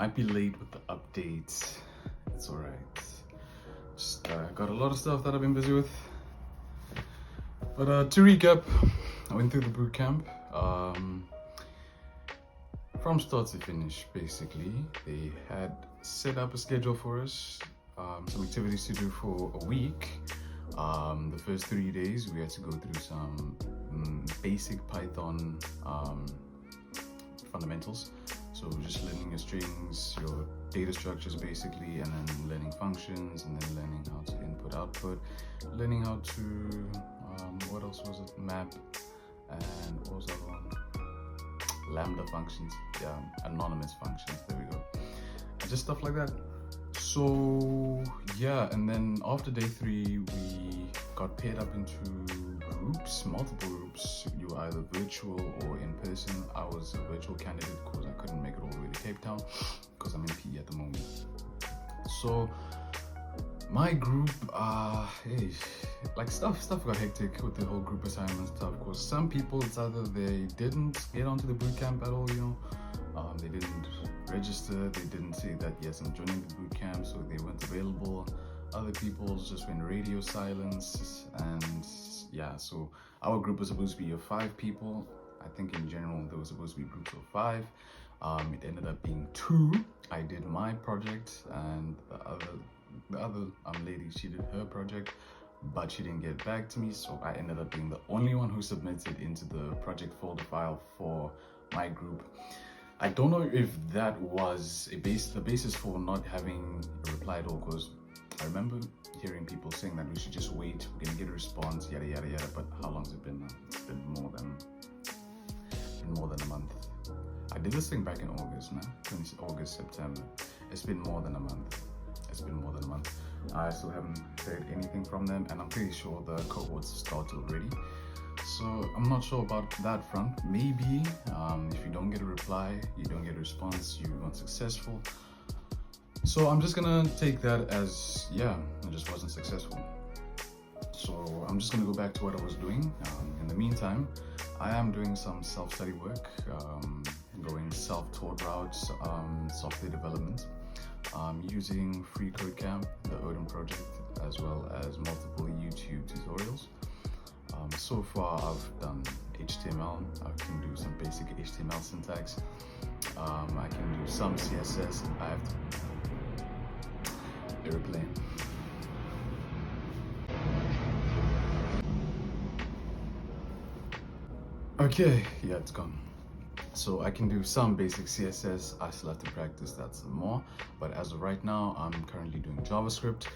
might be late with the updates. It's alright. Just got a lot of stuff that I've been busy with. But to recap, I went through the boot camp. From start to finish, basically. They had set up a schedule for us, some activities to do for a week. The first 3 days, we had to go through some basic Python fundamentals. So just learning your strings, your data structures basically, and then learning functions, and then learning how to input output, learning how to what else was it, map, and what was the other one, lambda functions, yeah, anonymous functions, there we go, and just stuff like that. So yeah, and then after day 3 we got paired up into groups, multiple groups. You were either virtual or in person. I was a virtual candidate because I couldn't make it all the way to Cape Town because I'm in PE at the moment. So my group, hey, like stuff got hectic with the whole group assignment stuff. Because some people, it's either they didn't get onto the boot camp at all, they didn't register, they didn't say that yes, I'm joining the boot camp, so they weren't available. Other people just went radio silence, and yeah, so our group was supposed to be of 5 people. I think in general there was supposed to be groups of 5. It ended up being 2. I did my project, and the other lady, she did her project, but she didn't get back to me, so I ended up being the only one who submitted into the project folder file for my group. I don't know if that was the basis for not having a reply at all, because I remember hearing people saying that we should just wait, we're gonna get a response, yada yada yada. But how long has it been now? It's been more than a month. I did this thing back in August, August, September. It's been more than a month. I still haven't heard anything from them, and I'm pretty sure the cohorts started already. So I'm not sure about that front. Maybe if you don't get a reply, you don't get a response, you weren't successful. So I'm just gonna take that as, yeah, I just wasn't successful. So I'm just gonna go back to what I was doing. In the meantime, I am doing some self-study work, going self-taught routes, software development, using free Bootcamp, the Odin project, as well as multiple YouTube tutorials. So far I've done HTML, I can do some basic HTML syntax, I can do some CSS, I have to airplane. Okay, yeah, it's gone. So I can do some basic CSS, I still have to practice that some more, but as of right now, I'm currently doing JavaScript.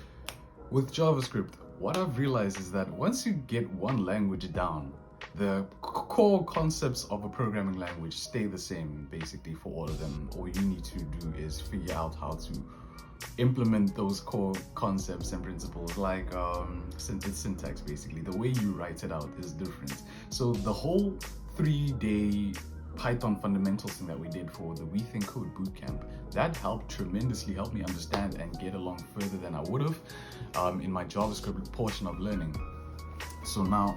With JavaScript, what I've realized is that once you get one language down, the core concepts of a programming language stay the same basically for all of them. All you need to do is figure out how to implement those core concepts and principles, like syntax basically. The way you write it out is different. So the whole 3-day Python fundamentals thing that we did for the We Think Code Bootcamp, that tremendously helped me understand and get along further than I would have in my JavaScript portion of learning. So now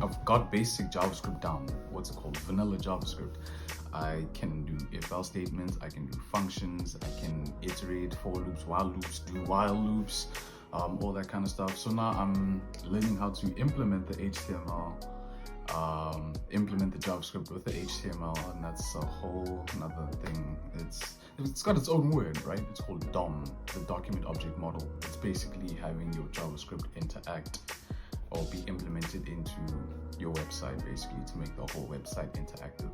I've got basic JavaScript down, what's it called, vanilla JavaScript. I can do if-else statements, I can do functions, I can iterate, for loops, while loops, do while loops, all that kind of stuff. So now I'm learning how to implement the HTML, implement the JavaScript with the HTML, and that's a whole another thing. It's got its own word, right? It's called DOM, the document object model. It's basically having your JavaScript interact or be implemented into your website, basically, to make the whole website interactive.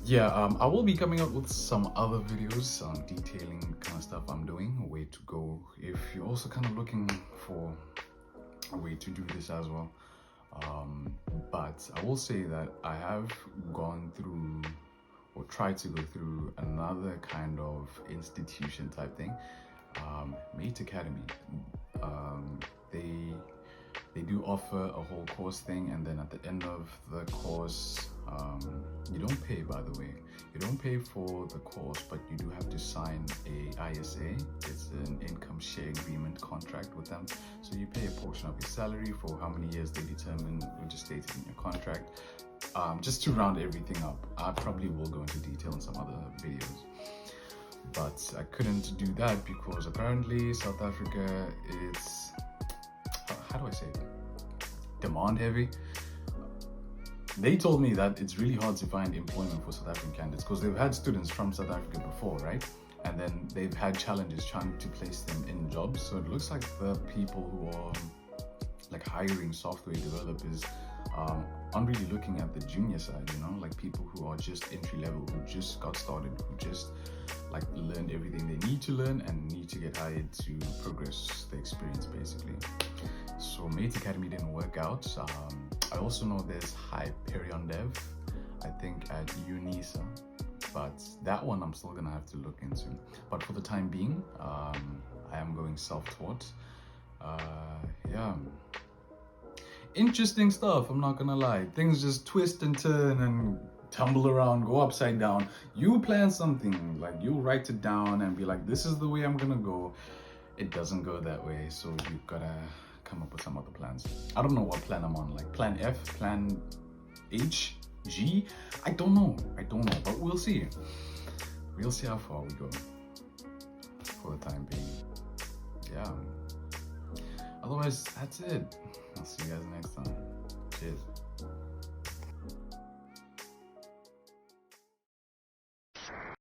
Yeah, I will be coming out with some other videos detailing the kind of stuff I'm doing, a way to go, if you're also kind of looking for a way to do this as well. But I will say that I have gone through, or tried to go through, another kind of institution type thing, Mate Academy. They do offer a whole course thing, and then at the end of the course, you don't pay, by the way. You don't pay for the course, but you do have to sign a ISA. It's an income share agreement contract with them. So you pay a portion of your salary for how many years they determine, which is stated in your contract. Just to round everything up, I probably will go into detail in some other videos. but I couldn't do that because apparently South Africa, it's, how do I say it? Demand heavy. They told me that it's really hard to find employment for South African candidates because they've had students from South Africa before, right? And then they've had challenges trying to place them in jobs. So it looks like the people who are like hiring software developers aren't really looking at the junior side, you know, like people who are just entry level, who just got started, who just like learned everything they need to learn and need to get hired to progress the experience basically. So Mate Academy didn't work out. I also know there's Hyperion Dev, I think at UNISA, but that one I'm still gonna have to look into. But for the time being, I am going self-taught. Yeah, interesting stuff, I'm not gonna lie. Things just twist and turn and tumble around, go upside down. You plan something, like you write it down and be like, this is the way I'm gonna go. It doesn't go that way, so you've gotta come up with some other plans. I don't know what plan I'm on, like plan F, plan H, G. I don't know, but we'll see. We'll see how far we go for the time being. Yeah. Otherwise, that's it. I'll see you guys next time. Cheers.